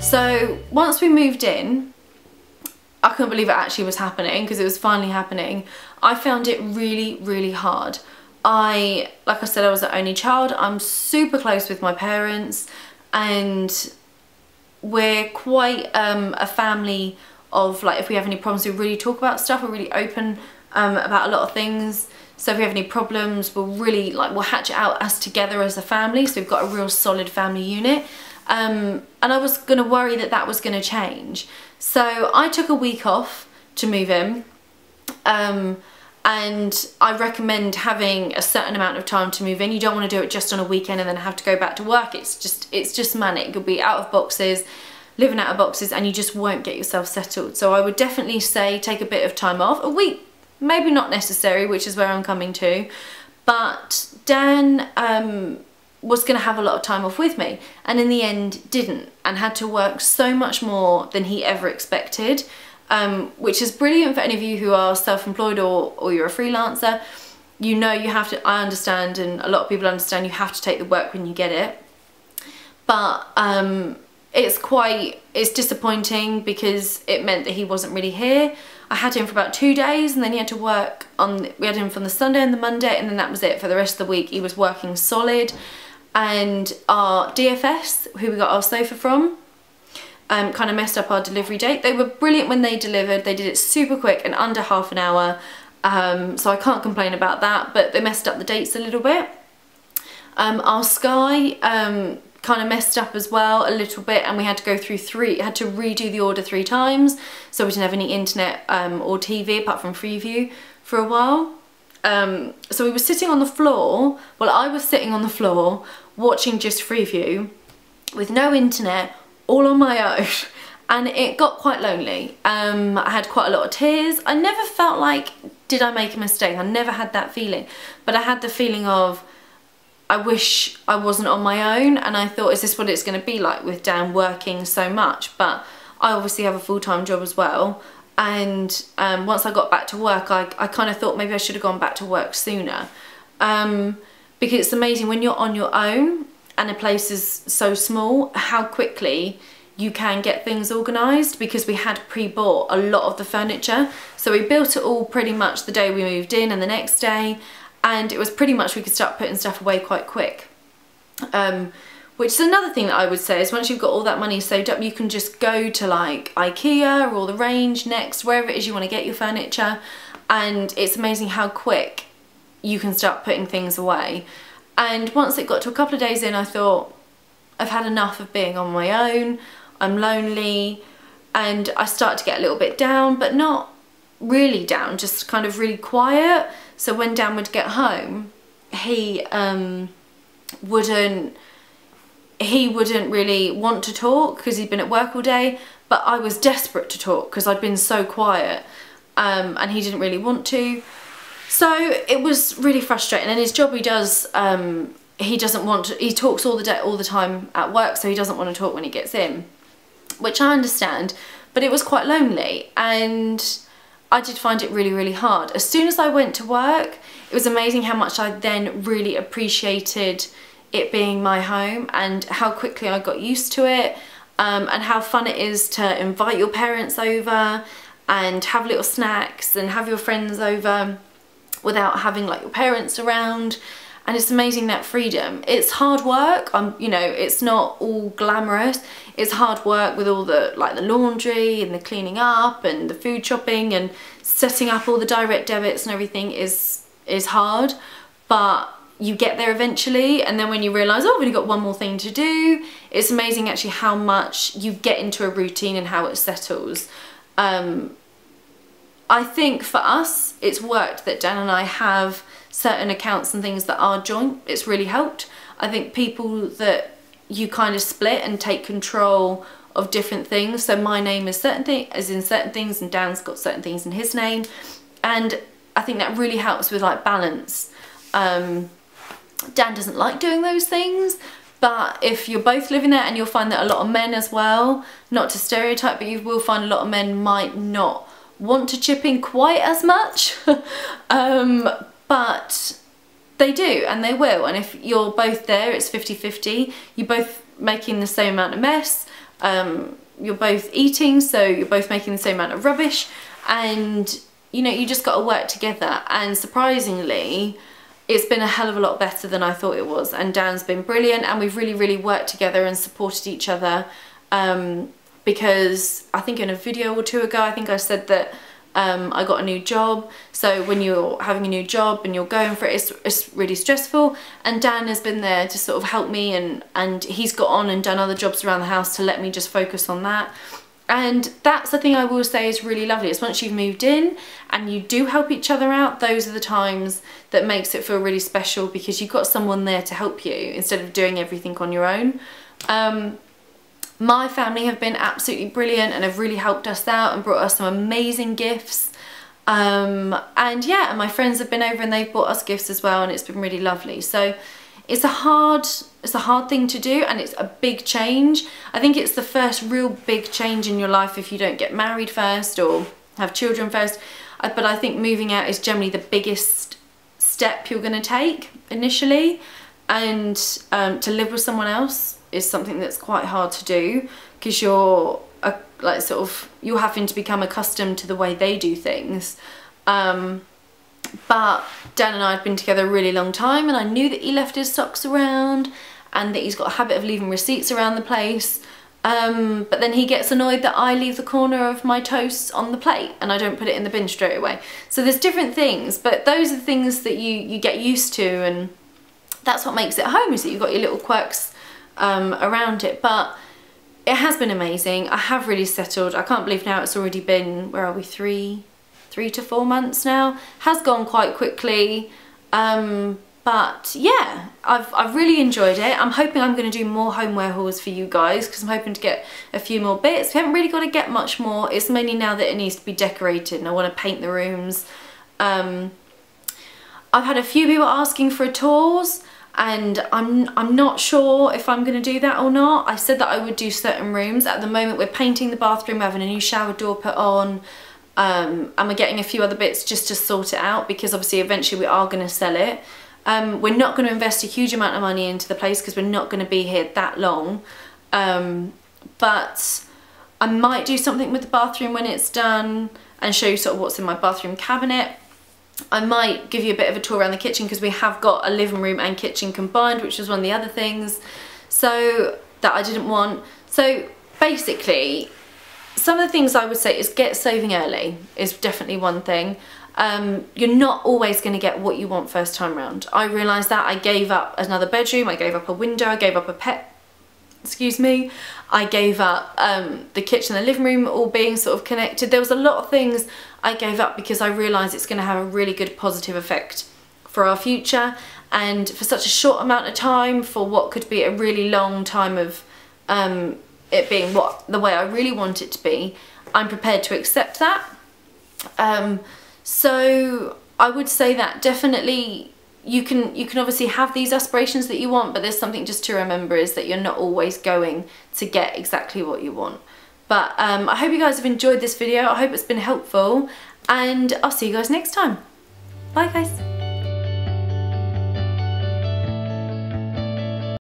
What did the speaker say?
So once we moved in, I couldn't believe it actually was happening, because it was finally happening. I found it really, really hard. Like I said, I was the only child. I'm super close with my parents, and we're quite a family of, like, if we have any problems, we really talk about stuff. We're really open about a lot of things. So if we have any problems, we'll hatch it out as together as a family. So we've got a real solid family unit. And I was going to worry that that was going to change. So I took a week off to move in. And I recommend having a certain amount of time to move in. You don't want to do it just on a weekend and then have to go back to work. It's just manic. You'll be out of boxes, living out of boxes, and you just won't get yourself settled. So I would definitely say take a bit of time off. A week, maybe not necessary, which is where I'm coming to. But Dan was going to have a lot of time off with me, and in the end didn't, and had to work so much more than he ever expected. Which is brilliant for any of you who are self-employed or you're a freelancer. You know you have to, I understand, and a lot of people understand, you have to take the work when you get it. But it's disappointing, because it meant that he wasn't really here. I had him for about 2 days, and then he had to work we had him from the Sunday and the Monday, and then that was it for the rest of the week. He was working solid. And our DFS, who we got our sofa from, kind of messed up our delivery date. They were brilliant when they delivered. They did it super quick and under half an hour. So I can't complain about that, but they messed up the dates a little bit. Our Sky kind of messed up as well a little bit, and we had to go through had to redo the order 3 times. So we didn't have any internet or TV apart from Freeview for a while. So we were sitting on the floor, well, I was sitting on the floor watching just Freeview with no internet, all on my own, and it got quite lonely. I had quite a lot of tears. I never felt like, did I make a mistake? I never had that feeling, but I had the feeling of, I wish I wasn't on my own, and I thought, is this what it's going to be like with Dan working so much? But I obviously have a full-time job as well, and once I got back to work, I kind of thought maybe I should have gone back to work sooner, because it's amazing when you're on your own and a place is so small, how quickly you can get things organised, because we had pre-bought a lot of the furniture. So we built it all pretty much the day we moved in and the next day, and it was pretty much we could start putting stuff away quite quick. Which is another thing that I would say, is once you've got all that money saved up, you can just go to like IKEA or The Range, Next, wherever it is you want to get your furniture, and it's amazing how quick you can start putting things away. And once it got to a couple of days in, I thought, I've had enough of being on my own, I'm lonely, and I started to get a little bit down, but not really down, just kind of really quiet. So when Dan would get home, he wouldn't really want to talk, because he'd been at work all day, but I was desperate to talk because I'd been so quiet, and he didn't really want to. So it was really frustrating. And his job, he does, he doesn't want to, he talks all the time at work, so he doesn't want to talk when he gets in, which I understand, but it was quite lonely, and I did find it really, really hard. As soon as I went to work, it was amazing how much I then really appreciated it being my home, and how quickly I got used to it, and how fun it is to invite your parents over and have little snacks and have your friends over without having like your parents around. And it's amazing, that freedom. It's hard work, you know, it's not all glamorous. It's hard work with all the, like, the laundry and the cleaning up and the food shopping and setting up all the direct debits and everything is hard, but you get there eventually. And then when you realise, oh, I've only got one more thing to do, it's amazing actually how much you get into a routine and how it settles. I think for us, it's worked that Dan and I have certain accounts and things that are joint. It's really helped. I think people that you kind of split and take control of different things. So my name is certain in certain things, and Dan's got certain things in his name. And I think that really helps with like balance. Dan doesn't like doing those things, but if you're both living there, and you'll find that a lot of men as well, not to stereotype, but you will find a lot of men might not want to chip in quite as much, but they do, and they will. And if you're both there, it's 50-50, you're both making the same amount of mess, you're both eating, so you're both making the same amount of rubbish, and you know, you just got to work together. And surprisingly, it's been a hell of a lot better than I thought it was, and Dan's been brilliant, and we've really worked together and supported each other, because I think in a video or two ago I think I said that I got a new job. So when you're having a new job and you're going for it, it's really stressful, and Dan has been there to sort of help me, and he's got on and done other jobs around the house to let me just focus on that. And that's the thing I will say is really lovely, is once you've moved in and you do help each other out, those are the times that makes it feel really special, because you've got someone there to help you instead of doing everything on your own. My family have been absolutely brilliant and have really helped us out and brought us some amazing gifts. And yeah, and my friends have been over and they've brought us gifts as well, and it's been really lovely. So it's a hard thing to do, and it's a big change. I think it's the first real big change in your life if you don't get married first or have children first. But I think moving out is generally the biggest step you're going to take initially, and to live with someone else is something that's quite hard to do, because you're you're having to become accustomed to the way they do things. But Dan and I had been together a really long time, and I knew that he left his socks around and that he's got a habit of leaving receipts around the place. But then he gets annoyed that I leave the corner of my toast on the plate and I don't put it in the bin straight away. So there's different things, but those are the things that you get used to, and that's what makes it home, is that you've got your little quirks around it. But it has been amazing. I have really settled. I can't believe now it's already been, where are we, three to 4 months now. Has gone quite quickly, but yeah, I've really enjoyed it. I'm hoping I'm going to do more homeware hauls for you guys, because I'm hoping to get a few more bits. We haven't really got to get much more. It's mainly now that it needs to be decorated and I want to paint the rooms. I've had a few people asking for tours, and I'm not sure if I'm going to do that or not. I said that I would do certain rooms. At the moment we're painting the bathroom, we're having a new shower door put on, and we're getting a few other bits just to sort it out, because obviously eventually we are going to sell it. We're not going to invest a huge amount of money into the place because we're not going to be here that long, but I might do something with the bathroom when it's done and show you sort of what's in my bathroom cabinet. I might give you a bit of a tour around the kitchen, because we have got a living room and kitchen combined, which was one of the other things so that I didn't want. So basically, some of the things I would say is get saving early is definitely one thing. You're not always going to get what you want first time round. I realised that. I gave up another bedroom, I gave up a window, I gave up a pet, excuse me, I gave up the kitchen and the living room all being sort of connected. There was a lot of things I gave up because I realised it's going to have a really good positive effect for our future, and for such a short amount of time, for what could be a really long time of it being the way I really want it to be, I'm prepared to accept that. So I would say that definitely you can obviously have these aspirations that you want, but there's something just to remember, is that you're not always going to get exactly what you want. But I hope you guys have enjoyed this video. I hope it's been helpful, and I'll see you guys next time. Bye guys.